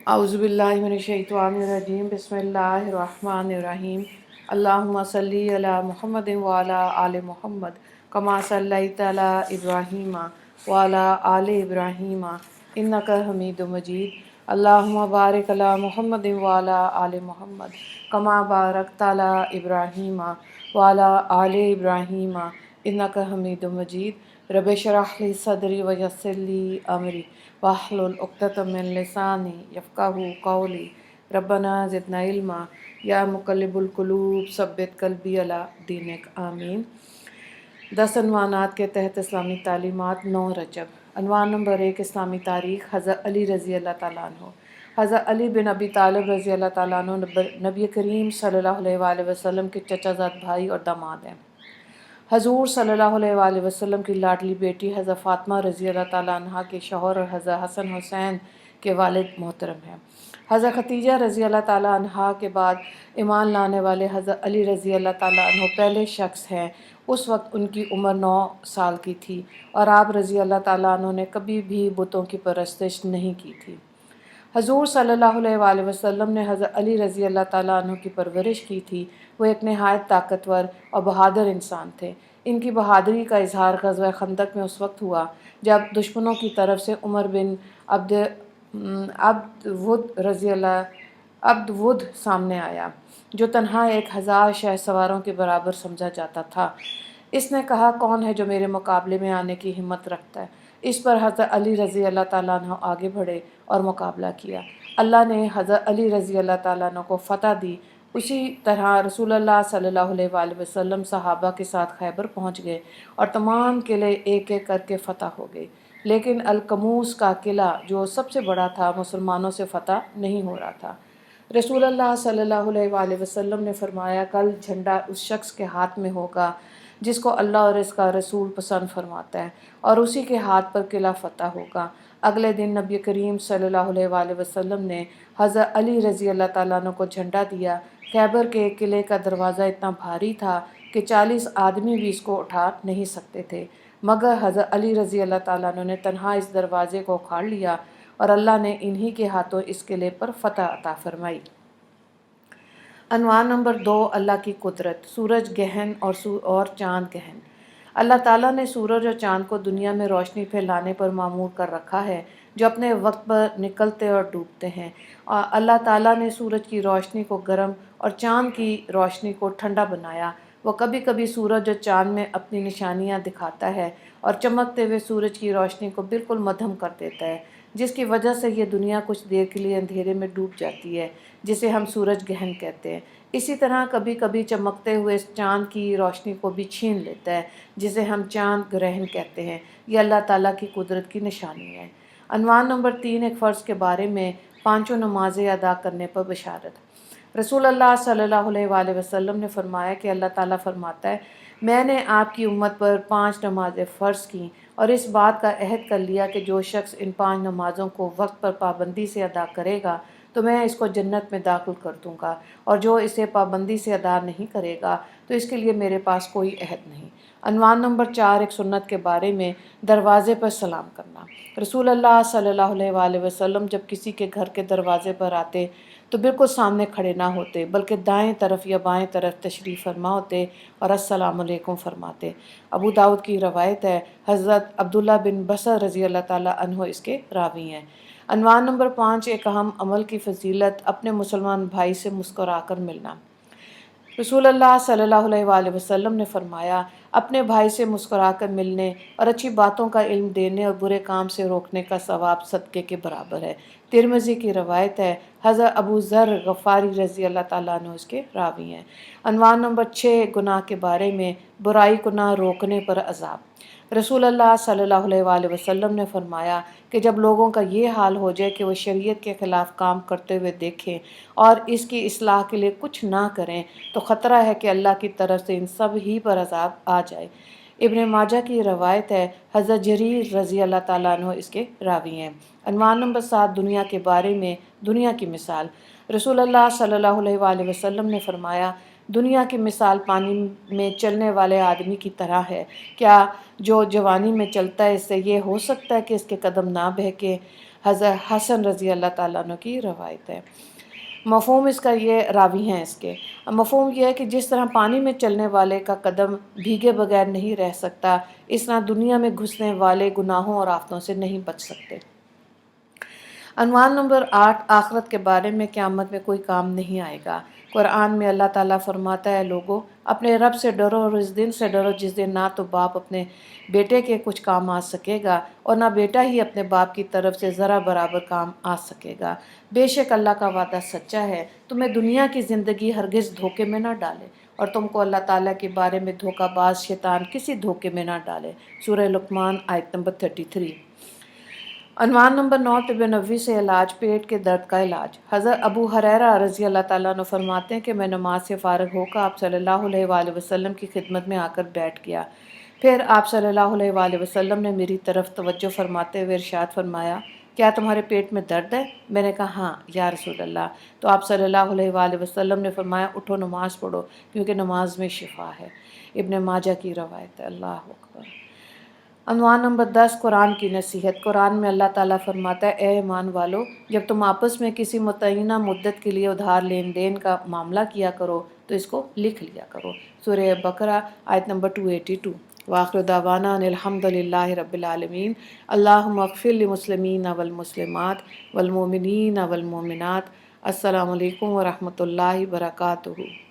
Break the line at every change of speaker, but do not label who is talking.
اعوذ باللہ من الشیطان الرجیم بسم اللہ الرحمن الرحیم اللہم صلی علی محمد وعلی آل محمد کما صلیت علی ابراہیم وعلی آل ابراہیم انک حمید مجید اللہم بارک علی محمد وعلی آل محمد کما بارکت علی ابراہیم وعلی آل ابراہیم انک حمید مجید رب اشرح لی صدری ویسر لی امری واحلل عقدۃ من لسانی یفقہوا قولی ربنا زدنا علما یا مقلب القلوب ثبت قلبی علی دینک آمین۔ 10 عنوانات کے تحت اسلامی تعلیمات 9 رجب۔ عنوان نمبر 1، اسلامی تاریخ۔ حضرت علی رضی اللہ تعالیٰ عنہ۔ حضرت علی بن ابی طالب رضی اللہ تعالیٰ عنہ نبی کریم صلی اللہ علیہ وآلہ وسلم کے چچا زاد بھائی اور داماد ہیں۔ حضور صلی اللہ علیہ وآلہ وسلم کی لاڈلی بیٹی حضرت فاطمہ رضی اللہ تعالیٰ عنہ کے شوہر اور حضرت حسن حسین کے والد محترم ہیں۔ حضرت خدیجہ رضی اللہ تعالیٰ عنہ کے بعد ایمان لانے والے حضرت علی رضی اللہ تعالیٰ عنہ پہلے شخص ہیں۔ اس وقت ان کی عمر 9 سال کی تھی اور آپ رضی اللہ تعالیٰ عنہ نے کبھی بھی بتوں کی پرستش نہیں کی تھی۔ حضور صلی اللہ علیہ وآلہ وسلم نے حضرت علی رضی اللہ تعالیٰ عنہ کی پرورش کی تھی۔ وہ ایک نہایت طاقتور اور بہادر انسان تھے۔ ان کی بہادری کا اظہار غزوہ خندق میں اس وقت ہوا جب دشمنوں کی طرف سے عمر بن عبد ود سامنے آیا، جو تنہا 1000 شہ سواروں کے برابر سمجھا جاتا تھا۔ اس نے کہا، کون ہے جو میرے مقابلے میں آنے کی ہمت رکھتا ہے؟ اس پر حضرت علی رضی اللہ تعالیٰ عنہ آگے بڑھے اور مقابلہ کیا۔ اللہ نے حضرت علی رضی اللہ تعالیٰ عنہ کو فتح دی۔ اسی طرح رسول اللہ صلی اللہ علیہ وآلہ وسلم صحابہ کے ساتھ خیبر پہنچ گئے اور تمام قلعے ایک ایک کر کے فتح ہو گئے، لیکن القموس کا قلعہ جو سب سے بڑا تھا مسلمانوں سے فتح نہیں ہو رہا تھا۔ رسول اللہ صلی اللہ علیہ وآلہ وسلم نے فرمایا، کل جھنڈا اس شخص کے ہاتھ میں ہوگا جس کو اللہ اور اس کا رسول پسند فرماتا ہے، اور اسی کے ہاتھ پر قلعہ فتح ہوگا۔ اگلے دن نبی کریم صلی اللہ علیہ وآلہ وسلم نے حضرت علی رضی اللہ تعالیٰ عنہ کو جھنڈا دیا۔ خیبر کے قلعے کا دروازہ اتنا بھاری تھا کہ 40 آدمی بھی اس کو اٹھا نہیں سکتے تھے، مگر حضرت علی رضی اللہ تعالیٰ عنہ نے تنہا اس دروازے کو اکھاڑ لیا اور اللہ نے انہی کے ہاتھوں اس قلعے پر فتح عطا فرمائی۔ عنوان نمبر 2، اللہ کی قدرت۔ سورج گہن اور چاند گہن۔ اللہ تعالیٰ نے سورج اور چاند کو دنیا میں روشنی پھیلانے پر معمور کر رکھا ہے، جو اپنے وقت پر نکلتے اور ڈوبتے ہیں۔ اللہ تعالیٰ نے سورج کی روشنی کو گرم اور چاند کی روشنی کو ٹھنڈا بنایا۔ وہ کبھی کبھی سورج اور چاند میں اپنی نشانیاں دکھاتا ہے اور چمکتے ہوئے سورج کی روشنی کو بالکل مدھم کر دیتا ہے، جس کی وجہ سے یہ دنیا کچھ دیر کے لیے اندھیرے میں ڈوب جاتی ہے، جسے ہم سورج گہن کہتے ہیں۔ اسی طرح کبھی کبھی چمکتے ہوئے چاند کی روشنی کو بھی چھین لیتا ہے، جسے ہم چاند گرہن کہتے ہیں۔ یہ اللہ تعالیٰ کی قدرت کی نشانی ہے۔ عنوان نمبر 3، ایک فرض کے بارے میں 5 نمازیں ادا کرنے پر بشارت۔ رسول اللہ صلی اللہ علیہ وآلہ وسلم نے فرمایا کہ اللہ تعالیٰ فرماتا ہے، میں نے آپ کی امت پر 5 نمازیں فرض کیں اور اس بات کا عہد کر لیا کہ جو شخص ان 5 نمازوں کو وقت پر پابندی سے ادا کرے گا تو میں اس کو جنت میں داخل کر دوں گا، اور جو اسے پابندی سے ادا نہیں کرے گا تو اس کے لیے میرے پاس کوئی عہد نہیں۔ عنوان نمبر 4، ایک سنت کے بارے میں دروازے پر سلام کرنا۔ رسول اللہ صلی اللہ علیہ وآلہ وسلم جب کسی کے گھر کے دروازے پر آتے تو بالکل سامنے کھڑے نہ ہوتے، بلکہ دائیں طرف یا بائیں طرف تشریف فرما ہوتے اور السلام علیکم فرماتے۔ ابو داؤد کی روایت ہے۔ حضرت عبداللہ بن بصر رضی اللہ تعالیٰ عنہ اس کے راوی ہیں۔ عنوان نمبر 5، ایک اہم عمل کی فضیلت، اپنے مسلمان بھائی سے مسکرا کر ملنا۔ رسول اللہ صلی اللہ علیہ وآلہ وسلم نے فرمایا، اپنے بھائی سے مسکرا کر ملنے اور اچھی باتوں کا علم دینے اور برے کام سے روکنے کا ثواب صدقے کے برابر ہے۔ ترمذی کی روایت ہے۔ حضرت ابو ذر غفاری رضی اللہ تعالیٰ عنہ اس کے راوی ہیں۔ عنوان نمبر 6، گناہ کے بارے میں برائی کو نہ روکنے پر عذاب۔ رسول اللہ صلی اللہ علیہ وآلہ وسلم نے فرمایا کہ جب لوگوں کا یہ حال ہو جائے کہ وہ شریعت کے خلاف کام کرتے ہوئے دیکھیں اور اس کی اصلاح کے لیے کچھ نہ کریں تو خطرہ ہے کہ اللہ کی طرف سے ان سب ہی پر عذاب آ جائے۔ ابن ماجہ کی روایت ہے۔ حضرت جریر رضی اللہ تعالیٰ عنہ اس کے راوی ہیں۔ عنوان نمبر 7، دنیا کے بارے میں دنیا کی مثال۔ رسول اللہ صلی اللہ علیہ وآلہ وسلم نے فرمایا، دنیا کی مثال پانی میں چلنے والے آدمی کی طرح ہے۔ کیا جو جوانی میں چلتا ہے اس سے یہ ہو سکتا ہے کہ اس کے قدم نہ بہکے؟ حضرت حسن رضی اللہ تعالیٰ عنہ کی روایت ہے۔ مفہوم اس کا یہ راوی ہیں اس کے مفہوم یہ ہے کہ جس طرح پانی میں چلنے والے کا قدم بھیگے بغیر نہیں رہ سکتا، اس طرح دنیا میں گھسنے والے گناہوں اور آفتوں سے نہیں بچ سکتے۔ عنوان نمبر 8، آخرت کے بارے میں قیامت میں کوئی کام نہیں آئے گا۔ قرآن میں اللہ تعالیٰ فرماتا ہے، لوگو اپنے رب سے ڈرو اور اس دن سے ڈرو جس دن نہ تو باپ اپنے بیٹے کے کچھ کام آ سکے گا اور نہ بیٹا ہی اپنے باپ کی طرف سے ذرا برابر کام آ سکے گا۔ بے شک اللہ کا وعدہ سچا ہے، تمہیں دنیا کی زندگی ہرگز دھوکے میں نہ ڈالے اور تم کو اللہ تعالیٰ کے بارے میں دھوکہ باز شیطان کسی دھوکے میں نہ ڈالے۔ سورہ لقمان آیت نمبر 33۔ عنوان نمبر 9، طب نبوی سے علاج، پیٹ کے درد کا علاج۔ حضرت ابو ہریرہ رضی اللہ تعالیٰ عنہ فرماتے ہیں کہ میں نماز سے فارغ ہو کر آپ صلی اللہ علیہ وآلہ وسلم کی خدمت میں آ کر بیٹھ گیا۔ پھر آپ صلی اللہ علیہ وآلہ وسلم نے میری طرف توجہ فرماتے ہوئے ارشاد فرمایا، کیا تمہارے پیٹ میں درد ہے؟ میں نے کہا ہاں یا رسول اللہ۔ تو آپ صلی اللہ علیہ وآلہ وسلم نے فرمایا، اٹھو نماز پڑھو کیونکہ نماز میں شفا ہے۔ ابن ماجہ کی روایت ہے۔ اللہ اکبر۔ عنوان نمبر 10، قرآن کی نصیحت۔ قرآن میں اللہ تعالیٰ فرماتا ہے، اے ایمان والو، جب تم آپس میں کسی متعینہ مدت کے لیے ادھار لین دین کا معاملہ کیا کرو تو اس کو لکھ لیا کرو۔ سورہ بقرہ آیت نمبر 282۔ وآخر دعوانا ان الحمد للہ رب العالمین۔ اللہم اغفر للمسلمین والمسلمات والمؤمنین والمؤمنات۔ السلام علیکم ورحمۃ اللہ وبرکاتہ۔